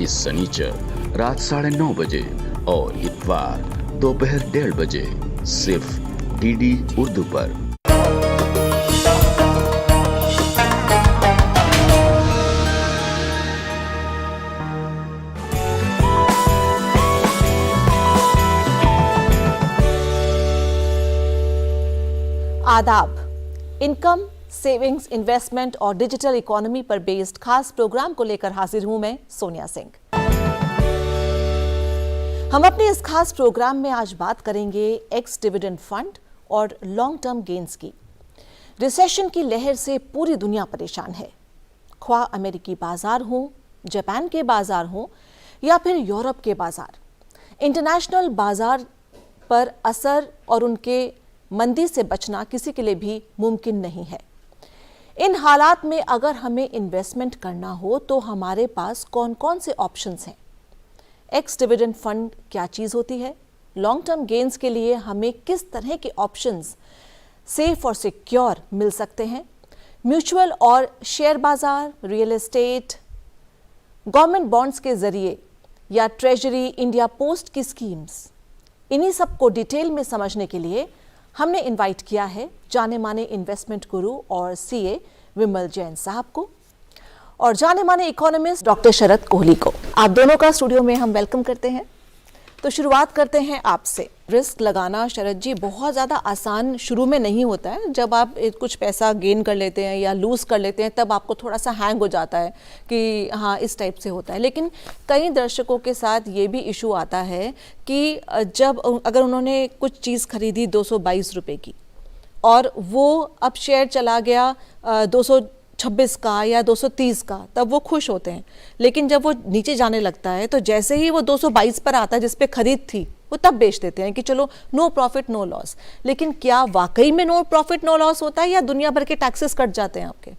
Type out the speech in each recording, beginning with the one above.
इस शनिचर रात 9:30 बजे और इतवार दोपहर 1:30 बजे सिर्फ डीडी उर्दू पर। आदाब। इनकम, सेविंग्स, इन्वेस्टमेंट और डिजिटल इकोनॉमी पर बेस्ड खास प्रोग्राम को लेकर हाजिर हूं मैं सोनिया सिंह। हम अपने इस खास प्रोग्राम में आज बात करेंगे एक्स डिविडेंड फंड और लॉन्ग टर्म गेन्स की। रिसेशन की लहर से पूरी दुनिया परेशान है, ख्वाह अमेरिकी बाजार हो, जापान के बाजार हो या फिर यूरोप के बाजार। इंटरनेशनल बाजार पर असर और उनके मंदी से बचना किसी के लिए भी मुमकिन नहीं है। इन हालात में अगर हमें इन्वेस्टमेंट करना हो तो हमारे पास कौन कौन से ऑप्शंस हैं? एक्स डिविडेंड फंड क्या चीज़ होती है? लॉन्ग टर्म गेन्स के लिए हमें किस तरह के ऑप्शंस सेफ और सिक्योर मिल सकते हैं? म्यूचुअल और शेयर बाजार, रियल एस्टेट, गवर्नमेंट बॉन्ड्स के जरिए या ट्रेजरी, इंडिया पोस्ट की स्कीम्स, इन्हीं सब को डिटेल में समझने के लिए हमने इनवाइट किया है जाने माने इन्वेस्टमेंट गुरु और सीए विमल जैन साहब को और जाने माने इकोनॉमिस्ट डॉक्टर शरद कोहली को। आप दोनों का स्टूडियो में हम वेलकम करते हैं। तो शुरुआत करते हैं आपसे। रिस्क लगाना शरद जी बहुत ज़्यादा आसान शुरू में नहीं होता है। जब आप कुछ पैसा गेन कर लेते हैं या लूज़ कर लेते हैं तब आपको थोड़ा सा हैंग हो जाता है कि हाँ इस टाइप से होता है। लेकिन कई दर्शकों के साथ ये भी इशू आता है कि जब अगर उन्होंने कुछ चीज़ खरीदी 222 रुपये की और वो अब शेयर चला गया 226 का या 230 का, तब वो खुश होते हैं। लेकिन जब वो नीचे जाने लगता है तो जैसे ही वो 222 पर आता है जिस पे खरीद थी वो तब बेच देते हैं कि चलो नो प्रॉफिट नो लॉस। लेकिन क्या वाकई में नो प्रॉफिट नो लॉस होता है या दुनिया भर के टैक्सेस कट जाते हैं आपके?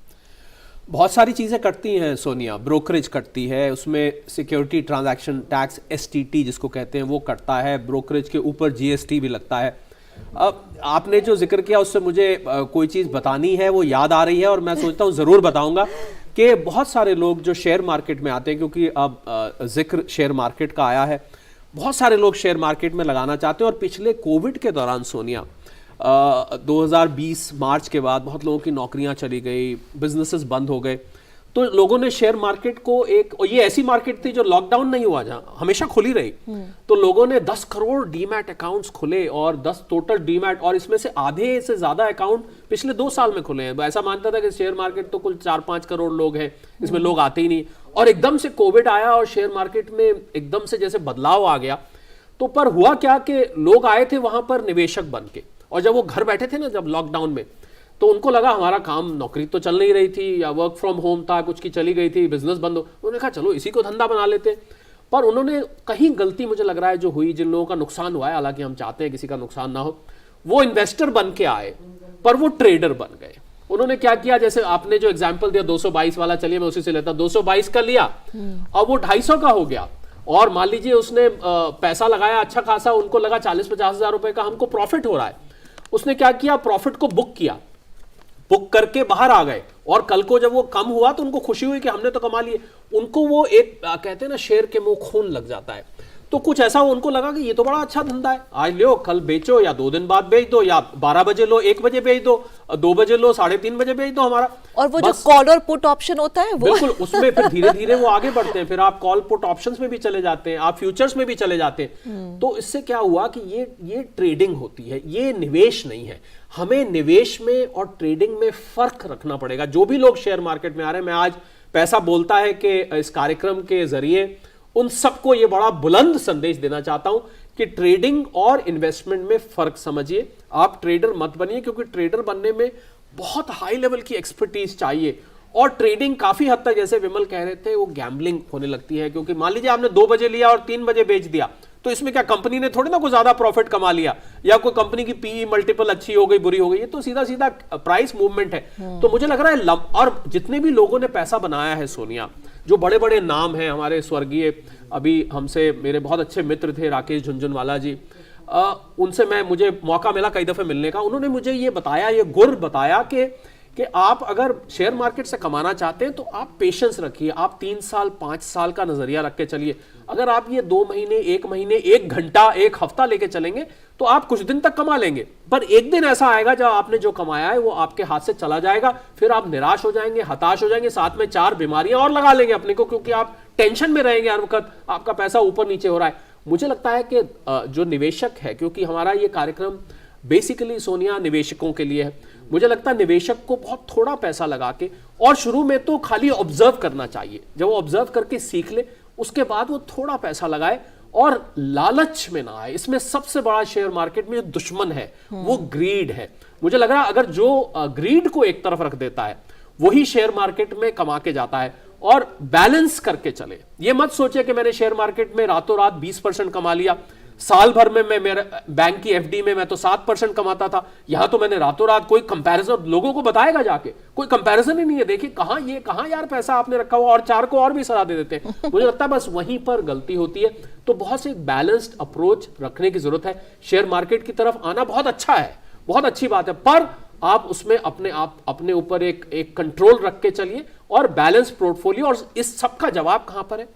बहुत सारी चीज़ें कटती हैं सोनिया। ब्रोकरेज कटती है, उसमें सिक्योरिटी ट्रांजैक्शन टैक्स STT जिसको कहते हैं वो कटता है, ब्रोकरेज के ऊपर GST भी लगता है। अब आपने जो जिक्र किया उससे मुझे कोई चीज़ बतानी है, वो याद आ रही है और मैं सोचता हूँ ज़रूर बताऊंगा कि बहुत सारे लोग जो शेयर मार्केट में आते हैं, क्योंकि अब जिक्र शेयर मार्केट का आया है, बहुत सारे लोग शेयर मार्केट में लगाना चाहते हैं। और पिछले कोविड के दौरान सोनिया 2020 मार्च के बाद बहुत लोगों की नौकरियां चली गई, बिजनेसेस बंद हो गए, तो लोगों ने शेयर मार्केट को और ये ऐसी मार्केट थी जो लॉकडाउन नहीं हुआ, जहां हमेशा खुली रही, तो लोगों ने 10 करोड़ डीमैट अकाउंट्स खुले और 10 टोटल डीमैट, और इसमें से आधे से ज्यादा अकाउंट पिछले 2 साल में खुले हैं। ऐसा मानता था कि शेयर मार्केट तो कुल 4-5 करोड़ लोग हैं, इसमें लोग आते ही नहीं। और एकदम से कोविड आया और शेयर मार्केट में एकदम से जैसे बदलाव आ गया। तो पर हुआ क्या कि लोग आए थे वहां पर निवेशक बन के, और जब वो घर बैठे थे ना जब लॉकडाउन में, तो उनको लगा हमारा काम, नौकरी तो चल नहीं रही थी या वर्क फ्रॉम होम था, कुछ की चली गई थी, बिजनेस बंद हो, उन्होंने कहा चलो इसी को धंधा बना लेते। पर उन्होंने कहीं गलती मुझे लग रहा है जो हुई, जिन लोगों का नुकसान हुआ है, हालांकि हम चाहते हैं किसी का नुकसान ना हो, वो इन्वेस्टर बन के आए पर वो ट्रेडर बन गए। उन्होंने क्या किया, जैसे आपने जो एग्जाम्पल दिया 222 वाला, चलिए मैं उसी से लेता, 222 का लिया, अब वो 250 का हो गया, और मान लीजिए उसने पैसा लगाया अच्छा खासा, उनको लगा 40-50 हजार रुपए का हमको प्रॉफिट हो रहा है। उसने क्या किया, प्रॉफिट को बुक किया, बुक करके बाहर आ गए, और कल को जब वो कम हुआ तो उनको खुशी हुई कि हमने तो कमा लिए। उनको वो एक कहते हैं ना, शेर के मुंह खून लग जाता है। तो कुछ ऐसा उनको लगा कि ये तो बड़ा अच्छा धंधा है, आज लो कल बेचो, या 2 दिन बाद बेच दो, या 12 बजे लो 1 बजे बेच दो, 2 बजे लो 3:30 बजे बेच दो हमारा। और वो जो कॉल और पुट ऑप्शन होता है वो बिल्कुल, उसमें फिर धीरे धीरे वो आगे बढ़ते हैं, फिर आप कॉल पुट ऑप्शंस में भी चले जाते हैं, आप फ्यूचर्स में भी चले जाते हैं। तो इससे क्या हुआ कि ये ट्रेडिंग होती है, ये निवेश नहीं है। हमें निवेश में और ट्रेडिंग में फर्क रखना पड़ेगा। जो भी लोग शेयर मार्केट में आ रहे हैं, मैं आज पैसा बोलता है कि इस कार्यक्रम के जरिए उन सबको ये बड़ा बुलंद संदेश देना चाहता हूं कि ट्रेडिंग और इन्वेस्टमेंट में फर्क समझिए। आप ट्रेडर मत बनिए, क्योंकि ट्रेडर बनने में बहुत हाई लेवल की एक्सपर्टीज चाहिए, और ट्रेडिंग काफी हद तक, जैसे विमल कह रहे थे, वो गैम्बलिंग होने लगती है। क्योंकि मान लीजिए आपने 2 बजे लिया और 3 बजे बेच दिया, तो इसमें क्या कंपनी ने थोड़ी ना कोई ज्यादा प्रॉफिट कमा लिया, या कोई कंपनी की पीई मल्टीपल अच्छी हो गई बुरी हो गई, ये तो सीधा सीधा प्राइस मूवमेंट है। तो मुझे लग रहा है और जितने भी लोगों ने पैसा बनाया है सोनिया, जो बड़े बड़े नाम हैं, हमारे स्वर्गीय अभी हमसे मेरे बहुत अच्छे मित्र थे राकेश झुनझुनवाला जी, उनसे मुझे मौका मिला कई दफे मिलने का। उन्होंने मुझे ये बताया, ये गुर बताया कि कि आप अगर शेयर मार्केट से कमाना चाहते हैं तो आप पेशेंस रखिए, आप 3 साल 5 साल का नजरिया रख के चलिए। अगर आप ये 2 महीने, 1 महीने, 1 घंटा, 1 हफ्ता लेके चलेंगे तो आप कुछ दिन तक कमा लेंगे, पर एक दिन ऐसा आएगा जब आपने जो कमाया है वो आपके हाथ से चला जाएगा, फिर आप निराश हो जाएंगे, हताश हो जाएंगे, साथ में 4 बीमारियां और लगा लेंगे अपने को, क्योंकि आप टेंशन में रहेंगे हर वक्त, आपका पैसा ऊपर नीचे हो रहा है। मुझे लगता है कि जो निवेशक है, क्योंकि हमारा ये कार्यक्रम बेसिकली सोनिया निवेशकों के लिए है, मुझे लगता है निवेशक को बहुत थोड़ा पैसा लगा के, और शुरू में तो खाली ऑब्जर्व करना चाहिए, जब वो ऑब्जर्व करके सीख ले उसके बाद वो थोड़ा पैसा लगाए और लालच में ना आए। इसमें सबसे बड़ा शेयर मार्केट में जो दुश्मन है वो ग्रीड है। मुझे लग रहा है अगर जो ग्रीड को एक तरफ रख देता है वही शेयर मार्केट में कमा के जाता है, और बैलेंस करके चले। ये मत सोचे कि मैंने शेयर मार्केट में रातों रात 20% कमा लिया, साल भर में मैं मेरे बैंक की एफडी में मैं तो 7% कमाता था, यहां तो मैंने रातों रात कोई कंपैरिजन लोगों को बताएगा जाके, कोई कंपैरिजन ही नहीं है। देखिए कहां यार पैसा आपने रखा हुआ, और 4 को और भी सलाह दे देते हैं। मुझे लगता है बस वहीं पर गलती होती है। तो बहुत से बैलेंस्ड अप्रोच रखने की जरूरत है। शेयर मार्केट की तरफ आना बहुत अच्छा है, बहुत अच्छी बात है, पर आप उसमें अपने ऊपर एक कंट्रोल रख के चलिए और बैलेंस पोर्टफोलियो। और इस सब का जवाब कहां पर है?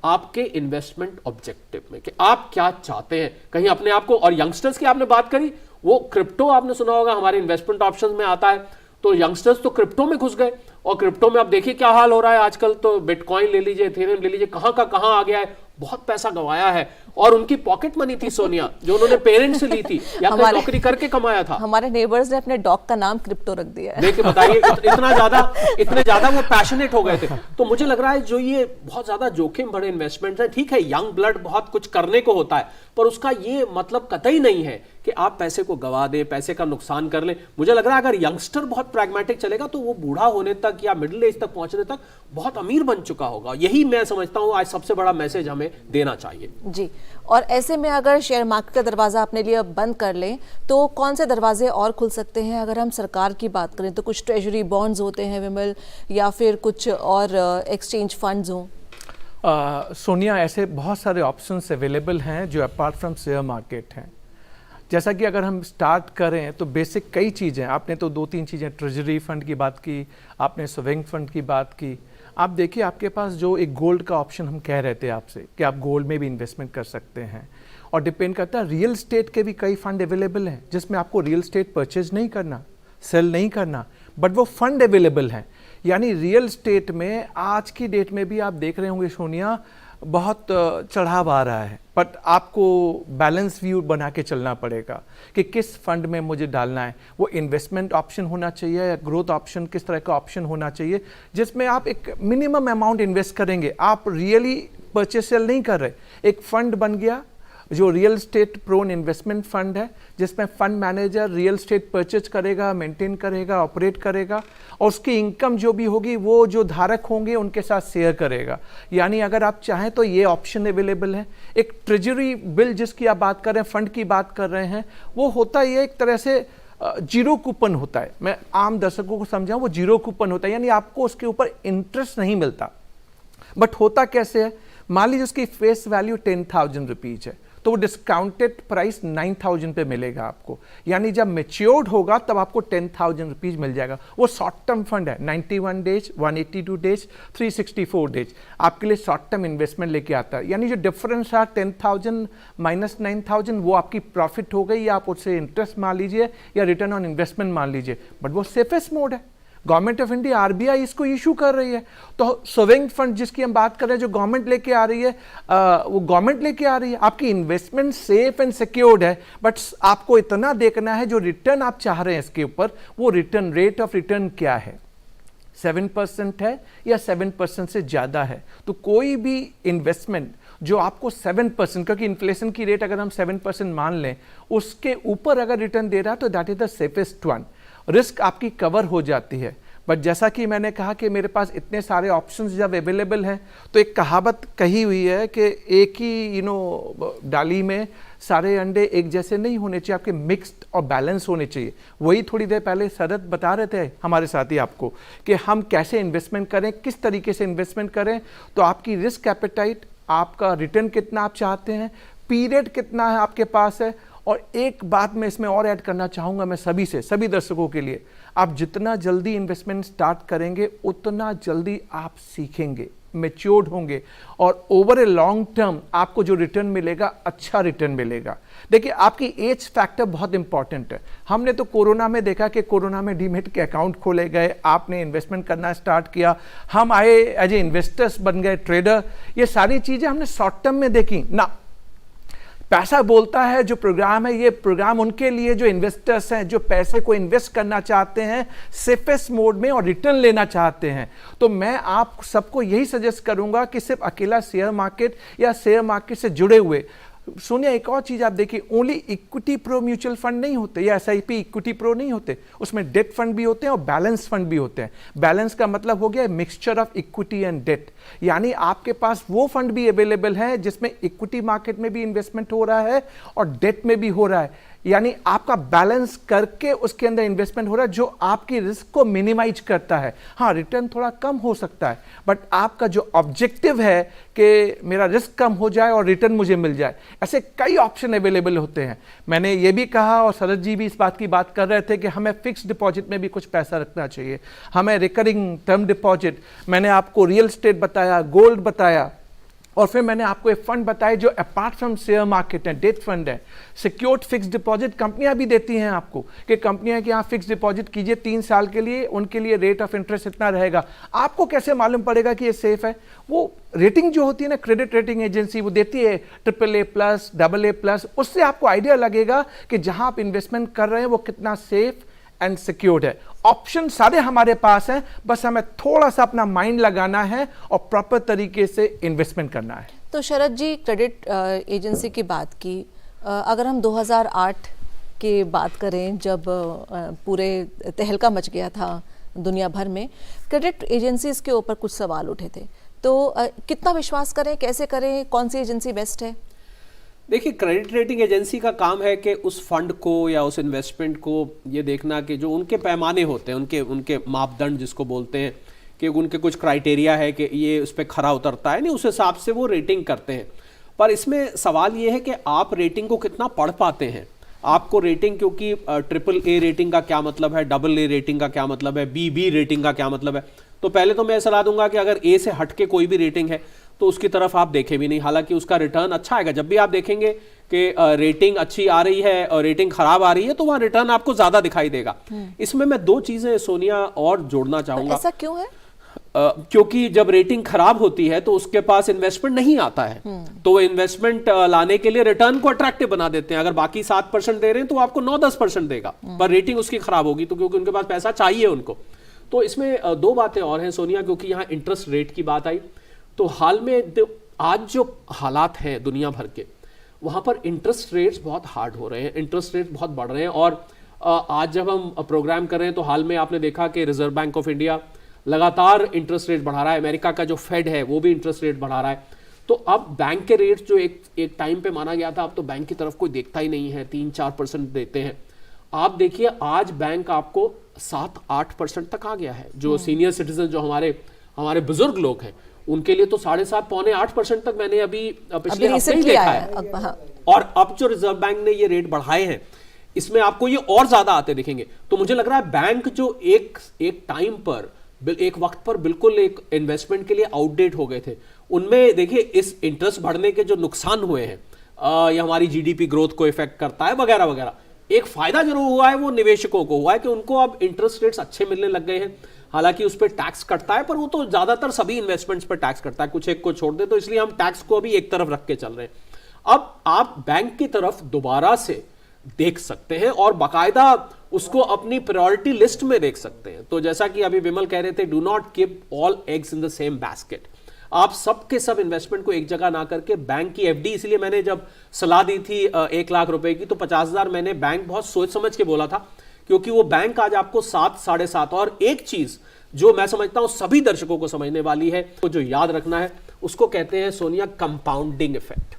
आपके इन्वेस्टमेंट ऑब्जेक्टिव में, कि आप क्या चाहते हैं। कहीं अपने आप को, और यंगस्टर्स की आपने बात करी, वो क्रिप्टो आपने सुना होगा हमारे इन्वेस्टमेंट ऑप्शंस में आता है, तो यंगस्टर्स तो क्रिप्टो में घुस गए, और क्रिप्टो में आप देखिए क्या हाल हो रहा है आजकल। तो बिटकॉइन ले लीजिए, इथेरियम ले लीजिए, कहां का कहां आ गया है, बहुत पैसा गंवाया है। और उनकी पॉकेट मनी थी सोनिया, जो उन्होंने पेरेंट्स से ली थी या फिर नौकरी करके कमाया था। हमारे नेबर्स ने अपने डॉग का नाम क्रिप्टो रख दिया है। देखिए बताइए, इतने ज्यादा वो पैशनेट हो गए थे। तो मुझे लग रहा है जो ये बहुत ज्यादा जोखिम भरे इन्वेस्टमेंट है, ठीक है यंग ब्लड बहुत कुछ करने को होता है, पर उसका ये मतलब कतई नहीं है कि आप पैसे को गवा दें, पैसे का नुकसान कर लें। मुझे लग रहा है अगर यंगस्टर बहुत प्रैग्मेटिक चलेगा तो वो बूढ़ा होने तक या मिडिल एज तक पहुंचने तक बहुत अमीर बन चुका होगा। यही मैं समझता हूं आज सबसे बड़ा मैसेज हमें देना चाहिए जी। और ऐसे में अगर शेयर मार्केट का दरवाजा अपने लिए बंद कर लें तो कौन से दरवाजे और खुल सकते हैं? अगर हम सरकार की बात करें तो कुछ ट्रेजरी बॉन्ड्स होते हैं विमल, या फिर कुछ और एक्सचेंज फंड्स हों। सोनिया, ऐसे बहुत सारे ऑप्शंस अवेलेबल हैं जो अपार्ट फ्रॉम शेयर मार्केट हैं। जैसा कि अगर हम स्टार्ट करें तो बेसिक कई चीज़ें, आपने तो 2-3 चीज़ें, ट्रेजरी फंड की बात की, आपने सोवरिन फंड की बात की। आप देखिए आपके पास जो एक गोल्ड का ऑप्शन हम कह रहे थे आपसे कि आप गोल्ड में भी इन्वेस्टमेंट कर सकते हैं, और डिपेंड करता है रियल स्टेट के भी कई फंड अवेलेबल हैं जिसमें आपको रियल स्टेट परचेज नहीं करना, सेल नहीं करना, बट वो फंड अवेलेबल हैं। यानी रियल स्टेट में आज की डेट में भी आप देख रहे होंगे सोनिया, बहुत चढ़ाव आ रहा है, बट आपको बैलेंस व्यू बना के चलना पड़ेगा कि किस फंड में मुझे डालना है। वो इन्वेस्टमेंट ऑप्शन होना चाहिए या ग्रोथ ऑप्शन, किस तरह का ऑप्शन होना चाहिए जिसमें आप एक मिनिमम अमाउंट इन्वेस्ट करेंगे, आप रियली परचेस सेल नहीं कर रहे। एक फंड बन गया जो real estate prone investment fund है, जिसमें fund manager real estate purchase करेगा, मेंटेन करेगा, ऑपरेट करेगा, और उसकी इनकम जो भी होगी वो जो धारक होंगे उनके साथ शेयर करेगा। यानी अगर आप चाहें तो ये ऑप्शन अवेलेबल है। एक ट्रेजरी बिल जिसकी आप बात कर रहे हैं, फंड की बात कर रहे हैं, वो होता ही एक तरह से जीरो कूपन होता है। मैं आम दर्शकों को समझाऊं, वो जीरो कूपन होता है, यानी आपको उसके ऊपर इंटरेस्ट नहीं मिलता। बट होता कैसे है, मान लीजिए उसकी फेस वैल्यू 10,000 रुपीज है, तो वो डिस्काउंटेड प्राइस 9,000 पे मिलेगा आपको। यानी जब मेच्योर्ड होगा तब आपको 10,000 रुपीज मिल जाएगा। वो शॉर्ट टर्म फंड है, 91 डेज, 182 डेज, 364 डेज आपके लिए शॉर्ट टर्म इन्वेस्टमेंट लेके आता है। यानी जो डिफरेंस है 10,000 माइनस 9,000, वो आपकी प्रॉफिट हो गई, या आप उससे इंटरेस्ट मान लीजिए या रिटर्न ऑन इन्वेस्टमेंट मान लीजिए, बट वो सेफेस्ट मोड है। गवर्नमेंट ऑफ इंडिया आरबीआई इसको इशू कर रही है। तो सोवरिन फंड जिसकी हम बात कर रहे हैं, जो गवर्नमेंट लेके आ रही है, वो गवर्नमेंट लेके आ रही है। आपकी इन्वेस्टमेंट सेफ एंड सिक्योर्ड है, बट आपको इतना देखना है जो रिटर्न आप चाह रहे हैं इसके ऊपर, वो रिटर्न, रेट ऑफ रिटर्न क्या है, 7% है या 7% से ज़्यादा है। तो कोई भी इन्वेस्टमेंट जो आपको 7%, क्योंकि इन्फ्लेशन की रेट अगर हम 7% मान लें, उसके ऊपर अगर रिटर्न दे रहा है तो that is the safest one. Risk आपकी कवर हो जाती है। बट जैसा कि मैंने कहा कि मेरे पास इतने सारे ऑप्शंस जब अवेलेबल हैं, तो एक कहावत कही हुई है कि एक ही डाली में सारे अंडे एक जैसे नहीं होने चाहिए, आपके मिक्स्ड और बैलेंस होने चाहिए। वही थोड़ी देर पहले शरद बता रहे थे हमारे साथी आपको कि हम कैसे इन्वेस्टमेंट करें, किस तरीके से इन्वेस्टमेंट करें। तो आपकी रिस्क एपेटाइट, आपका रिटर्न कितना आप चाहते हैं, पीरियड कितना है आपके पास है, और एक बात मैं इसमें और ऐड करना चाहूँगा, मैं सभी दर्शकों के लिए, आप जितना जल्दी इन्वेस्टमेंट स्टार्ट करेंगे उतना जल्दी आप सीखेंगे, मैच्योर्ड होंगे और ओवर ए लॉन्ग टर्म आपको जो रिटर्न मिलेगा अच्छा रिटर्न मिलेगा। देखिए, आपकी एज फैक्टर बहुत इंपॉर्टेंट है। हमने तो कोरोना में देखा कि कोरोना में डीमेट के अकाउंट खोले गए, आपने इन्वेस्टमेंट करना स्टार्ट किया, हम आए एज ए इन्वेस्टर्स बन गए, ट्रेडर। ये सारी चीज़ें हमने शॉर्ट टर्म में देखी ना। पैसा बोलता है जो प्रोग्राम है, ये प्रोग्राम उनके लिए जो इन्वेस्टर्स हैं, जो पैसे को इन्वेस्ट करना चाहते हैं सेफेस्ट मोड में और रिटर्न लेना चाहते हैं। तो मैं आप सबको यही सजेस्ट करूंगा कि सिर्फ अकेला शेयर मार्केट या शेयर मार्केट से जुड़े हुए, सोनिया एक और चीज आप देखिए, only equity pro mutual fund नहीं होते या एसआईपी इक्विटी प्रो नहीं होते, उसमें डेट फंड भी होते हैं और बैलेंस फंड भी होते हैं। बैलेंस का मतलब हो गया mixture of equity and debt, यानी आपके पास वो फंड भी अवेलेबल है जिसमें इक्विटी मार्केट में भी इन्वेस्टमेंट हो रहा है और डेट में भी हो रहा है, यानी आपका बैलेंस करके उसके अंदर इन्वेस्टमेंट हो रहा है जो आपकी रिस्क को मिनिमाइज करता है। हाँ, रिटर्न थोड़ा कम हो सकता है, बट आपका जो ऑब्जेक्टिव है कि मेरा रिस्क कम हो जाए और रिटर्न मुझे मिल जाए, ऐसे कई ऑप्शन अवेलेबल होते हैं। मैंने ये भी कहा और शरद जी भी इस बात की बात कर रहे थे कि हमें फिक्स डिपॉजिट में भी कुछ पैसा रखना चाहिए, हमें रिकरिंग टर्म डिपॉजिट, मैंने आपको रियल एस्टेट बताया, गोल्ड बताया, और फिर मैंने आपको एक फंड बताया जो अपार्ट फ्रॉम शेयर मार्केट है, डेट फंड है। सिक्योर्ड फिक्स डिपॉजिट कंपनियां भी देती हैं आपको कि कंपनियां कि यहाँ फिक्स डिपॉजिट कीजिए 3 साल के लिए, उनके लिए रेट ऑफ इंटरेस्ट इतना रहेगा। आपको कैसे मालूम पड़ेगा कि ये सेफ है? वो रेटिंग जो होती है ना, क्रेडिट रेटिंग एजेंसी वो देती है AAA+, AA+, उससे आपको आइडिया लगेगा कि जहां आप इन्वेस्टमेंट कर रहे हैं वो कितना सेफ एंड सिक्योर्ड है। ऑप्शन सारे हमारे पास हैं, बस हमें थोड़ा सा अपना माइंड लगाना है और प्रॉपर तरीके से इन्वेस्टमेंट करना है। तो शरद जी, क्रेडिट एजेंसी की बात की, अगर हम 2008 की बात करें जब पूरे तहलका मच गया था दुनिया भर में, क्रेडिट एजेंसीज के ऊपर कुछ सवाल उठे थे, तो कितना विश्वास करें, कैसे करें, कौन सी एजेंसी बेस्ट है? देखिए, क्रेडिट रेटिंग एजेंसी का काम है कि उस फंड को या उस इन्वेस्टमेंट को ये देखना कि जो उनके पैमाने होते हैं, उनके मापदंड जिसको बोलते हैं, कि उनके कुछ क्राइटेरिया है कि ये उस पर खरा उतरता है नहीं, उस हिसाब से वो रेटिंग करते हैं। पर इसमें सवाल ये है कि आप रेटिंग को कितना पढ़ पाते हैं। आपको रेटिंग, क्योंकि AAA रेटिंग का क्या मतलब है, AA रेटिंग का क्या मतलब है, BB रेटिंग का क्या मतलब है, तो पहले तो मैं सलाह दूंगा कि अगर A से हट के कोई भी रेटिंग है तो उसकी तरफ आप देखें भी नहीं, हालांकि उसका रिटर्न अच्छा आएगा। जब भी आप देखेंगे कि रेटिंग अच्छी आ रही है और रेटिंग खराब आ रही है तो वहां रिटर्न आपको ज्यादा दिखाई देगा। इसमें मैं 2 चीजें सोनिया और जोड़ना चाहूंगा। ऐसा क्यों है? क्योंकि जब रेटिंग खराब होती है तो उसके पास इन्वेस्टमेंट नहीं आता है, तो वो इन्वेस्टमेंट लाने के लिए रिटर्न को अट्रैक्टिव बना देते हैं। अगर बाकी 7% दे रहे हैं तो आपको 9-10% देगा, पर रेटिंग उसकी खराब होगी तो क्योंकि उनके पास पैसा चाहिए उनको। तो इसमें 2 बातें और हैं सोनिया, क्योंकि यहाँ इंटरेस्ट रेट की बात आई, तो हाल में आज जो हालात हैं दुनिया भर के, वहां पर इंटरेस्ट रेट्स बहुत हार्ड हो रहे हैं, इंटरेस्ट रेट बहुत बढ़ रहे हैं। और आज जब हम प्रोग्राम कर रहे हैं तो हाल में आपने देखा कि रिजर्व बैंक ऑफ इंडिया लगातार इंटरेस्ट रेट बढ़ा रहा है, अमेरिका का जो फेड है वो भी इंटरेस्ट रेट बढ़ा रहा है। तो अब बैंक के रेट जो एक टाइम पे माना गया था, अब तो बैंक की तरफ कोई देखता ही नहीं है, 3-4% देते हैं। आप देखिए आज बैंक आपको 7-8% तक आ गया है। जो सीनियर सिटीजन, जो हमारे बुजुर्ग लोग हैं, उनके लिए तो 7.5-8% तक मैंने अभी पिछले हफ्ते ही देखा है। हाँ। और अब जो रिजर्व बैंक ने ये रेट बढ़ाए हैं, इसमें आपको ये और ज्यादा आते दिखेंगे। तो मुझे लग रहा है बैंक जो एक टाइम पर, एक वक्त पर बिल्कुल एक इन्वेस्टमेंट के लिए आउटडेट हो गए थे, उनमें देखिए इस इंटरेस्ट बढ़ने के जो नुकसान हुए हैं, ये हमारी GDP ग्रोथ को इफेक्ट करता है वगैरह वगैरह। एक फायदा जरूर हुआ है, वो निवेशकों को हुआ है कि उनको अब इंटरेस्ट रेट्स अच्छे मिलने लग गए हैं। हालांकि उस पर टैक्स कटता है, पर वो तो ज्यादातर सभी इन्वेस्टमेंट्स पर टैक्स कटता है, कुछ एक को छोड़ दे, तो इसलिए हम टैक्स को अभी एक तरफ रख के चल रहे हैं। अब आप बैंक की तरफ दोबारा से देख सकते हैं और बाकायदा उसको अपनी प्रायोरिटी लिस्ट में देख सकते हैं। तो जैसा कि अभी विमल कह रहे थे, do not keep all eggs in the same basket. आप सब के सब इन्वेस्टमेंट को एक जगह ना करके बैंक की FD, इसलिए मैंने जब सलाह दी थी 1 लाख रुपए की, तो 50,000 मैंने बैंक बहुत सोच समझ के बोला था, क्योंकि वो बैंक आज आपको 7-7.5। और एक चीज जो मैं समझता हूं सभी दर्शकों को समझने वाली है, तो जो याद रखना है, उसको कहते हैं Sonia compounding effect.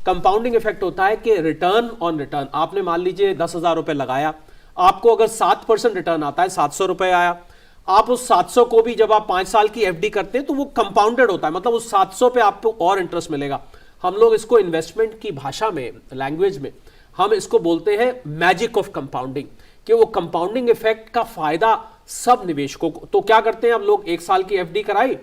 Compounding effect होता है कि रिटर्न ऑन रिटर्न। आपने मान लीजिए 10,000 रुपए लगाया, आपको अगर 7% रिटर्न आता है, 700 रुपए आया, आप उस 700 को भी जब आप 5 साल की FD करते हैं तो वो कंपाउंडेड होता है, मतलब उस 700 पे आपको और इंटरेस्ट मिलेगा। हम लोग इसको इन्वेस्टमेंट की भाषा में, लैंग्वेज में हम इसको बोलते हैं मैजिक ऑफ कंपाउंडिंग, कि वो कंपाउंडिंग इफेक्ट का फायदा सब निवेशकों को। तो क्या करते हैं अब लोग, 1 साल की एफडी कराई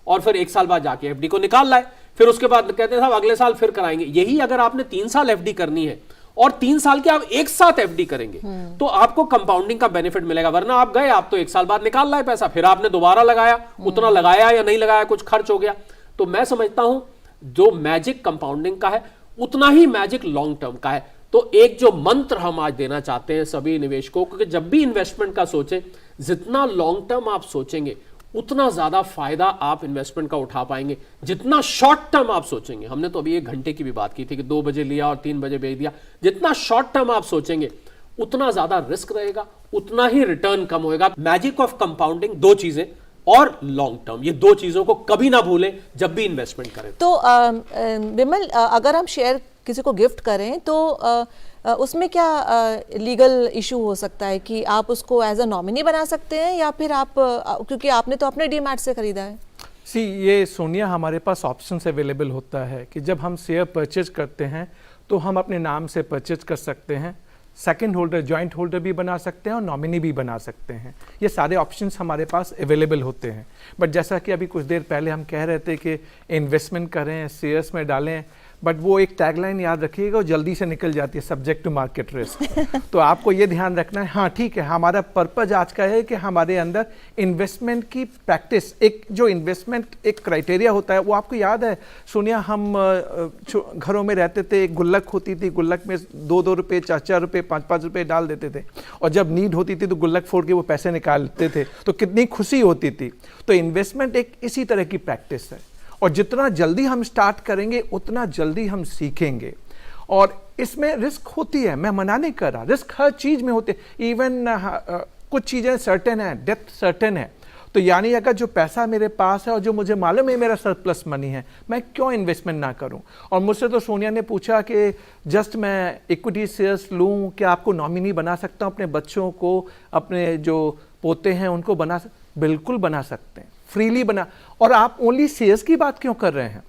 और फिर 1 साल बाद जाके एफडी को निकाल लाए, फिर उसके बाद कहते हैं साहब अगले साल फिर कराएंगे। यही अगर आपने 3 साल एफडी करनी है और 3 साल के आप एक साथ एफडी करेंगे तो आपको कंपाउंडिंग का बेनिफिट मिलेगा। वरना आप गए, आप तो 1 साल बाद निकाल लाए पैसा, फिर आपने दोबारा लगाया, उतना लगाया या नहीं लगाया, कुछ खर्च हो गया। तो मैं समझता हूं जो मैजिक कंपाउंडिंग का है उतना ही मैजिक लॉन्ग टर्म का है। तो एक जो मंत्र हम आज देना चाहते हैं सभी निवेशकों को कि जब भी इन्वेस्टमेंट का सोचें, जितना लॉन्ग टर्म आप सोचेंगे उतना ज्यादा फायदा आप इन्वेस्टमेंट का उठा पाएंगे। जितना शॉर्ट टर्म आप सोचेंगे, हमने तो अभी 1 घंटे की भी बात की थी कि 2 बजे लिया और 3 बजे बेच दिया, जितना शॉर्ट टर्म आप सोचेंगे उतना ज्यादा रिस्क रहेगा, उतना ही रिटर्न कम होगा। मैजिक ऑफ कंपाउंडिंग 2 चीजें और लॉन्ग टर्म, ये 2 चीजों को कभी ना भूलें जब भी इन्वेस्टमेंट करें। तो विमल, अगर हम शेयर किसी को गिफ्ट करें तो उसमें क्या लीगल इशू हो सकता है कि आप उसको एज अ नॉमिनी बना सकते हैं, या फिर आप क्योंकि आपने तो अपने डीमैट से खरीदा है? ये सोनिया हमारे पास ऑप्शंस अवेलेबल होता है कि जब हम शेयर परचेज करते हैं तो हम अपने नाम से परचेज कर सकते हैं, सेकंड होल्डर, जॉइंट होल्डर भी बना सकते हैं और नॉमिनी भी बना सकते हैं। ये सारे ऑप्शंस हमारे पास अवेलेबल होते हैं। बट जैसा कि अभी कुछ देर पहले हम कह रहे थे कि इन्वेस्टमेंट करें, शेयर्स में डालें, बट वो एक टैगलाइन याद रखिएगा, वो जल्दी से निकल जाती है, सब्जेक्ट टू मार्केट रिस्क। तो आपको ये ध्यान रखना है। हाँ ठीक है, हमारा पर्पज आज का है कि हमारे अंदर इन्वेस्टमेंट की प्रैक्टिस, एक जो इन्वेस्टमेंट एक क्राइटेरिया होता है, वो आपको याद है सोनिया, हम घरों में रहते थे, एक गुल्लक होती थी, गुल्लक में 2-2 रुपये, 4-4 रुपये, 5-5 रुपये डाल देते थे, और जब नीड होती थी तो गुल्लक फोड़ के वो पैसे निकालते थे, तो कितनी खुशी होती थी। तो इन्वेस्टमेंट एक इसी तरह की प्रैक्टिस है, और जितना जल्दी हम स्टार्ट करेंगे उतना जल्दी हम सीखेंगे। और इसमें रिस्क होती है, मैं मना नहीं कर रहा, रिस्क हर चीज़ में होते हैं। इवन कुछ चीज़ें सर्टेन है, डेथ सर्टेन है, तो यानी अगर जो पैसा मेरे पास है और जो मुझे मालूम है मेरा सरप्लस मनी है, मैं क्यों इन्वेस्टमेंट ना करूं। और मुझसे तो सोनिया ने पूछा कि जस्ट मैं इक्विटी शेयर्स लूं, क्या आपको नॉमिनी बना सकता हूं, अपने बच्चों को, अपने जो पोते हैं उनको बिल्कुल बना सकते हैं, फ्रीली बना। और आप ओनली शेयर्स की बात क्यों कर रहे हैं,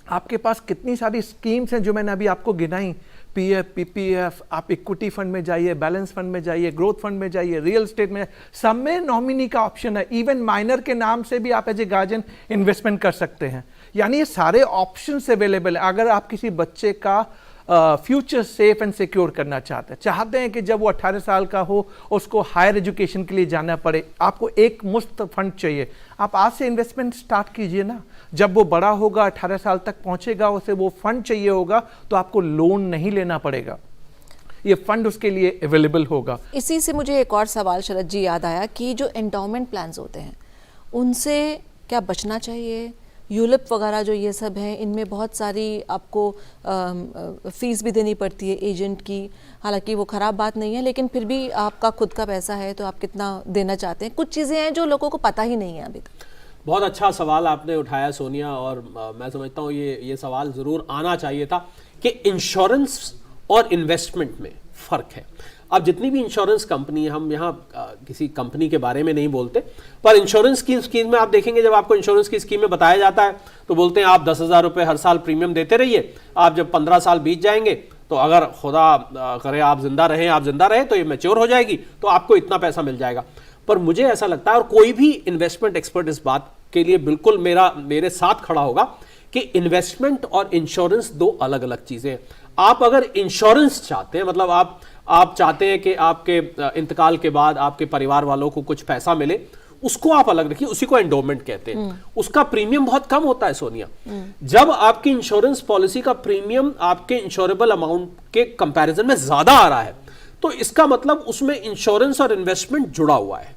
आपके पास कितनी सारी स्कीम्स हैं जो मैंने अभी आपको गिनाई, पीएफ, पीपीएफ, आप इक्विटी फंड में जाइए, बैलेंस फंड में जाइए, ग्रोथ फंड में जाइए, रियल एस्टेट में, सब में नॉमिनी का ऑप्शन है। इवन माइनर के नाम से भी आप एज ए गार्जियन इन्वेस्टमेंट कर सकते हैं। यानी ये सारे ऑप्शंस अवेलेबल है। अगर आप किसी बच्चे का फ्यूचर सेफ एंड सिक्योर करना चाहते हैं कि जब वो 18 साल का हो उसको हायर एजुकेशन के लिए जाना पड़े, आपको एक मुफ्त फंड चाहिए, आप आज से इन्वेस्टमेंट स्टार्ट कीजिए ना। जब वो बड़ा होगा, 18 साल तक पहुंचेगा, उसे वो फंड चाहिए होगा, तो आपको लोन नहीं लेना पड़ेगा, ये फंड उसके लिए अवेलेबल होगा। इसी से मुझे एक और सवाल शरद जी याद आया कि जो एंडोमेंट प्लान्स होते हैं उनसे क्या बचना चाहिए? यूलिप वगैरह जो ये सब हैं, इनमें बहुत सारी आपको फीस भी देनी पड़ती है एजेंट की। हालांकि वो ख़राब बात नहीं है, लेकिन फिर भी आपका खुद का पैसा है तो आप कितना देना चाहते हैं। कुछ चीज़ें हैं जो लोगों को पता ही नहीं है अभी तक। बहुत अच्छा सवाल आपने उठाया सोनिया, और मैं समझता हूँ ये सवाल ज़रूर आना चाहिए था कि इंश्योरेंस और इन्वेस्टमेंट में फ़र्क है। अब जितनी भी इंश्योरेंस कंपनी है, हम यहाँ किसी कंपनी के बारे में नहीं बोलते, पर इंश्योरेंस की स्कीम में आप देखेंगे, जब आपको इंश्योरेंस की स्कीम में बताया जाता है तो बोलते हैं आप 10,000 रुपये हर साल प्रीमियम देते रहिए, आप जब 15 साल बीत जाएंगे तो अगर खुदा करे आप जिंदा रहे तो ये मैच्योर हो जाएगी, तो आपको इतना पैसा मिल जाएगा। पर मुझे ऐसा लगता है, और कोई भी इन्वेस्टमेंट एक्सपर्ट इस बात के लिए बिल्कुल मेरे साथ खड़ा होगा, कि इन्वेस्टमेंट और इंश्योरेंस 2 अलग अलग चीजें हैं। आप अगर इंश्योरेंस चाहते हैं, मतलब आप चाहते हैं कि आपके इंतकाल के बाद आपके परिवार वालों को कुछ पैसा मिले, उसको आप अलग रखिए, उसी को एंडोमेंट कहते हैं। उसका प्रीमियम बहुत कम होता है सोनिया। जब आपकी इंश्योरेंस पॉलिसी का प्रीमियम आपके इंश्योरेबल अमाउंट के कंपैरिजन में ज्यादा आ रहा है, तो इसका मतलब उसमें इंश्योरेंस और इन्वेस्टमेंट जुड़ा हुआ है।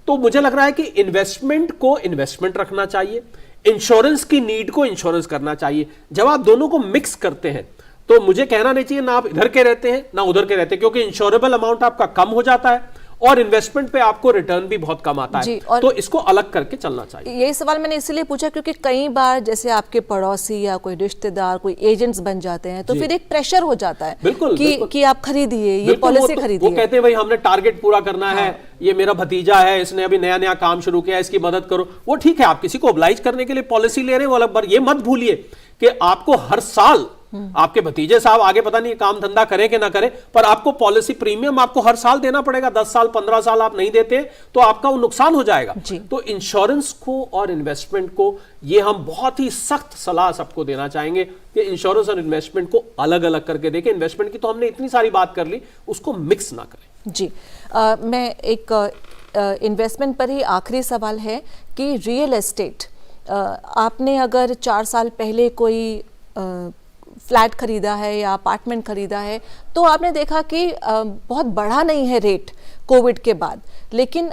तो मुझे लग रहा है कि इन्वेस्टमेंट को इन्वेस्टमेंट रखना चाहिए, इंश्योरेंस की नीड को इंश्योरेंस करना चाहिए। जब आप दोनों को मिक्स करते हैं तो मुझे कहना नहीं चाहिए ना आप इधर के रहते हैं ना उधर के रहते हैं, क्योंकि इंश्योरेबल अमाउंट आपका कम हो जाता है और इन्वेस्टमेंट पे आपको रिटर्न भी बहुत कम आता है। तो इसको अलग करके चलना चाहिए। यही सवाल मैंने इसलिए पूछा क्योंकि कई बार जैसे आपके पड़ोसी या कोई रिश्तेदार, कोई एजेंट्स बन जाते हैं, तो फिर एक प्रेशर हो जाता है बिल्कुल, कि आप खरीदिए, ये पॉलिसी खरीदिए। वो कहते हैं भाई हमने टारगेट पूरा करना है, ये मेरा भतीजा है, इसने अभी नया नया काम शुरू किया, इसकी मदद करो। वो ठीक है, आप किसी को ऑब्लाइज करने के लिए पॉलिसी ले रहे हैं, वो अलग बात। ये मत भूलिए कि आपको हर साल आपके भतीजे साहब आगे पता नहीं काम धंधा करें कि ना करें, पर आपको पॉलिसी प्रीमियम आपको हर साल देना पड़ेगा। 10 साल 15 साल आप नहीं देते तो आपका वो नुकसान हो जाएगा। तो इंश्योरेंस को और इन्वेस्टमेंट को ये हम बहुत ही सख्त सलाह सबको देना चाहेंगे कि इंश्योरेंस और इन्वेस्टमेंट को अलग अलग करके देखें। इन्वेस्टमेंट की तो हमने इतनी सारी बात कर ली, उसको मिक्स ना करें। जी मैं एक इन्वेस्टमेंट पर ही आखिरी सवाल है कि रियल एस्टेट, आपने अगर 4 साल पहले कोई फ्लैट खरीदा है या अपार्टमेंट खरीदा है तो आपने देखा कि बहुत बढ़ा नहीं है रेट कोविड के बाद, लेकिन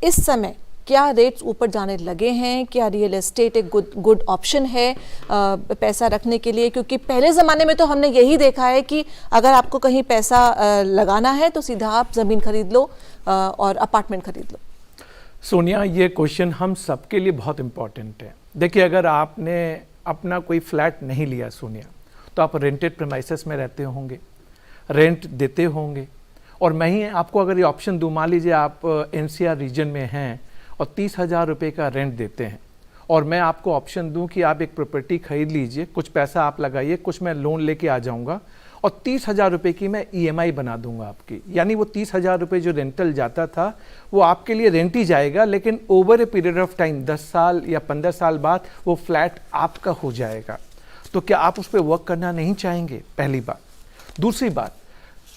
इस समय क्या रेट्स ऊपर जाने लगे हैं? क्या रियल एस्टेट एक गुड ऑप्शन है पैसा रखने के लिए? क्योंकि पहले ज़माने में तो हमने यही देखा है कि अगर आपको कहीं पैसा लगाना है तो सीधा आप ज़मीन खरीद लो और अपार्टमेंट खरीद लो। सोनिया, ये क्वेश्चन हम सबके लिए बहुत इम्पॉर्टेंट है। देखिए, अगर आपने अपना कोई फ्लैट नहीं लिया सोनिया, तो आप रेंटेड प्रीमाइसेस में रहते होंगे, रेंट देते होंगे, और मैं ही आपको अगर ये ऑप्शन दूँ, मान लीजिए आप NCR रीजन में हैं और 30,000 रुपये का रेंट देते हैं, और मैं आपको ऑप्शन दूं कि आप एक प्रॉपर्टी खरीद लीजिए, कुछ पैसा आप लगाइए, कुछ मैं लोन लेके आ जाऊंगा और 30,000 रुपये की मैं EMI बना दूंगा आपकी। यानी वो 30,000 रुपये जो रेंटल जाता था वो आपके लिए रेंट ही जाएगा, लेकिन over a period of time 10 साल या 15 साल बाद वो फ्लैट आपका हो जाएगा। तो क्या आप उस पर वर्क करना नहीं चाहेंगे? पहली बात। दूसरी बात,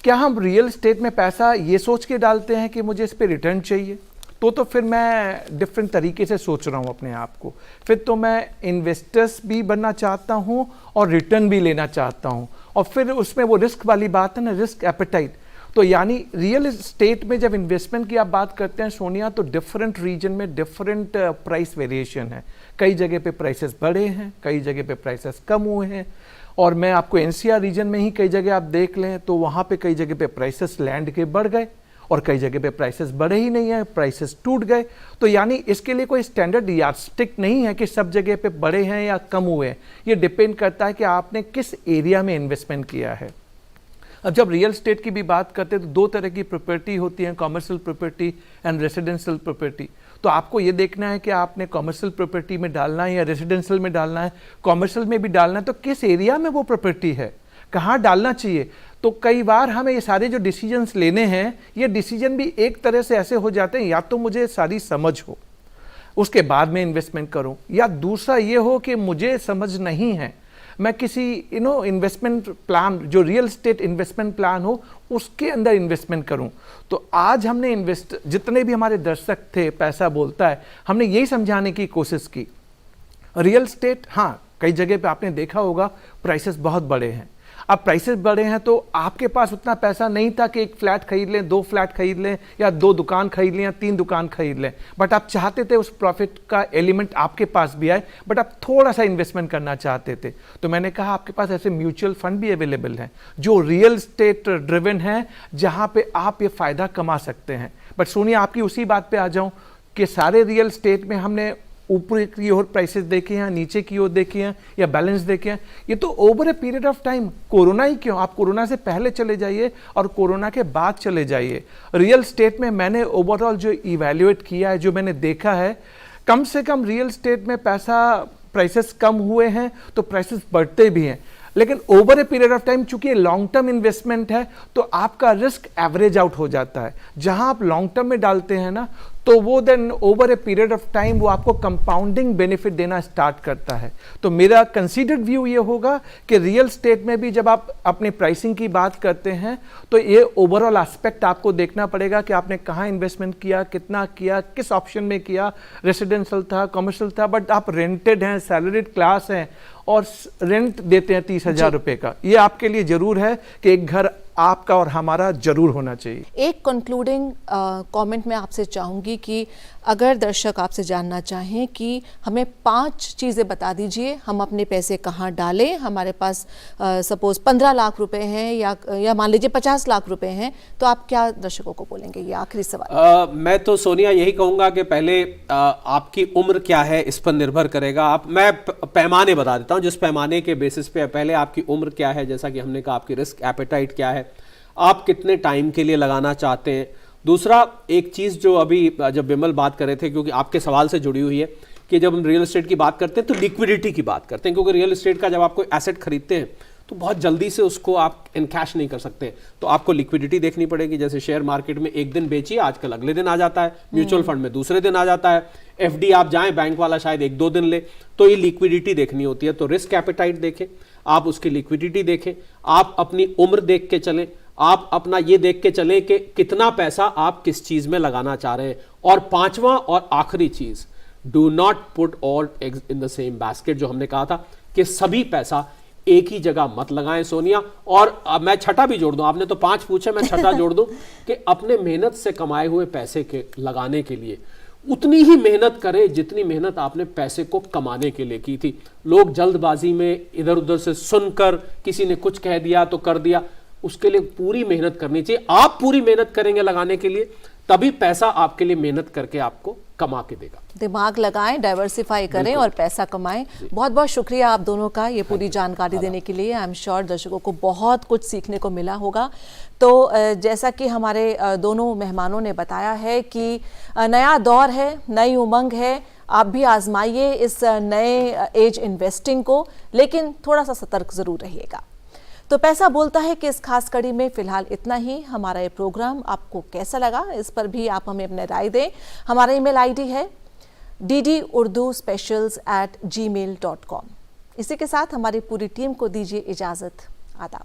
क्या हम रियल एस्टेट में पैसा ये सोच के डालते हैं कि मुझे इस पर रिटर्न चाहिए? तो फिर मैं डिफरेंट तरीके से सोच रहा हूँ अपने आप को। फिर तो मैं इन्वेस्टर्स भी बनना चाहता हूँ और रिटर्न भी लेना चाहता हूँ, और फिर उसमें वो रिस्क वाली बात है ना, रिस्क एपेटाइट। तो यानी रियल एस्टेट में जब इन्वेस्टमेंट की आप बात करते हैं सोनिया, तो डिफरेंट रीजन में डिफरेंट प्राइस वेरिएशन है। कई जगह पे प्राइसेस बढ़े हैं, कई जगह पे प्राइसेस कम हुए हैं, और मैं आपको NCR रीजन में ही कई जगह आप देख लें तो वहाँ पे कई जगह पे प्राइसेस लैंड के बढ़ गए और कई जगह पे प्राइसेस बढ़े ही नहीं है, प्राइसेस टूट गए। तो यानी इसके लिए कोई स्टैंडर्ड यार्डस्टिक नहीं है कि सब जगह पे बढ़े हैं या कम हुए हैं। ये डिपेंड करता है कि आपने किस एरिया में इन्वेस्टमेंट किया है। अब जब रियल एस्टेट की भी बात करते हैं तो 2 तरह की प्रॉपर्टी होती है, commercial property and residential property. तो आपको ये देखना है कि आपने कॉमर्शियल प्रॉपर्टी में डालना है या रेसिडेंशियल में डालना है। कॉमर्शियल में भी डालना है तो किस एरिया में वो प्रॉपर्टी है, कहाँ डालना चाहिए। तो कई बार हमें ये सारे जो डिसीजंस लेने हैं, ये डिसीजन भी एक तरह से ऐसे हो जाते हैं, या तो मुझे सारी समझ हो उसके बाद में इन्वेस्टमेंट करूं, या दूसरा ये हो कि मुझे समझ नहीं है, मैं किसी इन्वेस्टमेंट प्लान, जो रियल एस्टेट इन्वेस्टमेंट प्लान हो, उसके अंदर इन्वेस्टमेंट करूं। तो आज हमने जितने भी हमारे दर्शक थे पैसा बोलता है, हमने यही समझाने की कोशिश की। रियल एस्टेट, हाँ, कई जगह पे आपने देखा होगा प्राइसेस बहुत बड़े हैं। अब प्राइसेस बढ़े हैं तो आपके पास उतना पैसा नहीं था कि एक फ्लैट खरीद लें, 2 फ्लैट खरीद लें, या 2 दुकान खरीद लें, या 3 दुकान खरीद लें, बट आप चाहते थे उस प्रॉफिट का एलिमेंट आपके पास भी आए, बट आप थोड़ा सा इन्वेस्टमेंट करना चाहते थे। तो मैंने कहा आपके पास ऐसे म्यूचुअल फंड भी अवेलेबल हैं जो रियल एस्टेट ड्रिवन हैं, जहां पे आप ये फायदा कमा सकते हैं। बट सोनिया, आपकी उसी बात पे आ जाऊं कि सारे रियल एस्टेट में हमने ऊपर की ओर प्राइसेस देखे हैं, नीचे की ओर देखे हैं, या बैलेंस देखे हैं। ये तो over a period of time, corona ही क्यों, आप कोरोना से पहले चले जाइए और कोरोना के बाद चले जाइए। रियल एस्टेट में मैंने ओवरऑल जो इवैल्यूएट किया है, जो मैंने देखा है, कम से कम रियल एस्टेट में प्राइसेस कम हुए हैं तो प्राइसेस बढ़ते भी हैं, लेकिन over a period of time चूंकि लॉन्ग टर्म इन्वेस्टमेंट है तो आपका रिस्क एवरेज आउट हो जाता है। जहां आप लॉन्ग टर्म में डालते हैं ना, तो वो then over a period of time वो आपको कंपाउंडिंग बेनिफिट देना स्टार्ट करता है। तो मेरा कंसीडर्ड व्यू ये होगा कि रियल एस्टेट में भी जब आप अपने प्राइसिंग की बात करते हैं तो ये ओवरऑल एस्पेक्ट आपको देखना पड़ेगा कि आपने कहाँ इन्वेस्टमेंट किया, कितना किया, किस ऑप्शन में किया, रेसिडेंशियल था, कमर्शियल था, बट आप रेंटेड हैं, सैलरीड क्लास हैं और रेंट देते हैं 30,000 रुपये का, ये आपके लिए जरूर है कि एक घर आपका और हमारा जरूर होना चाहिए। एक कंक्लूडिंग कमेंट मैं आपसे चाहूँगी कि अगर दर्शक आपसे जानना चाहें कि हमें 5 चीज़ें बता दीजिए, हम अपने पैसे कहाँ डालें, हमारे पास सपोज 15 लाख रुपए हैं या मान लीजिए 50 लाख रुपए हैं, तो आप क्या दर्शकों को बोलेंगे? ये आखिरी सवाल। मैं तो सोनिया यही कहूँगा कि पहले आपकी उम्र क्या है इस पर निर्भर करेगा। मैं पैमाने बता देता हूँ जिस पैमाने के बेसिस पे, पहले आपकी उम्र क्या है, जैसा कि हमने कहा आपकी रिस्क एपेटाइट क्या है, आप कितने टाइम के लिए लगाना चाहते हैं। दूसरा, एक चीज़ जो अभी जब विमल बात कर रहे थे, क्योंकि आपके सवाल से जुड़ी हुई है, कि जब हम रियल एस्टेट की बात करते हैं तो लिक्विडिटी की बात करते हैं, क्योंकि रियल एस्टेट का जब आप कोई एसेट खरीदते हैं तो बहुत जल्दी से उसको आप इनकैश नहीं कर सकते। तो आपको लिक्विडिटी देखनी पड़ेगी। जैसे शेयर मार्केट में एक दिन बेचिए, आजकल अगले दिन आ जाता है, म्यूचुअल फंड में दूसरे दिन आ जाता है, एफडी आप जाएं बैंक वाला शायद 1-2 दिन ले। तो ये लिक्विडिटी देखनी होती है। तो रिस्क एपेटाइट देखें, आप उसकी लिक्विडिटी देखें, आप अपनी उम्र देख के चलें, आप अपना ये देख के चलें कि कितना पैसा आप किस चीज में लगाना चाह रहे हैं। और पांचवा और आखिरी चीज, do not put all eggs in the same basket. जो हमने कहा था कि सभी पैसा एक ही जगह मत लगाएं सोनिया। और मैं छठा भी जोड़ दूं, आपने तो 5 पूछे, मैं छठा जोड़ दूं कि अपने मेहनत से कमाए हुए पैसे के लगाने के लिए उतनी ही मेहनत करें जितनी मेहनत आपने पैसे को कमाने के लिए की थी। लोग जल्दबाजी में इधर उधर से सुनकर, किसी ने कुछ कह दिया तो कर दिया, उसके लिए पूरी मेहनत करनी चाहिए। आप पूरी मेहनत करेंगे लगाने के लिए, तभी पैसा आपके लिए मेहनत करके आपको कमा के देगा। दिमाग लगाएं, डाइवर्सिफाई करें और पैसा कमाएं। बहुत बहुत शुक्रिया आप दोनों का ये पूरी जानकारी देने के लिए। आई एम श्योर दर्शकों को बहुत कुछ सीखने को मिला होगा। तो जैसा कि हमारे दोनों मेहमानों ने बताया है कि नया दौर है, नई उमंग है, आप भी आजमाइए इस नए एज इन्वेस्टिंग को, लेकिन थोड़ा सा सतर्क जरूर रहिएगा। तो पैसा बोलता है कि इस खास कड़ी में फिलहाल इतना ही। हमारा ये प्रोग्राम आपको कैसा लगा, इस पर भी आप हमें अपने राय दें। हमारा ईमेल आईडी है ddurduspecials@gmail.com। इसी के साथ हमारी पूरी टीम को दीजिए इजाजत। आदाब।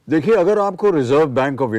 देखिए, अगर आपको रिजर्व बैंक ऑफ इंडिया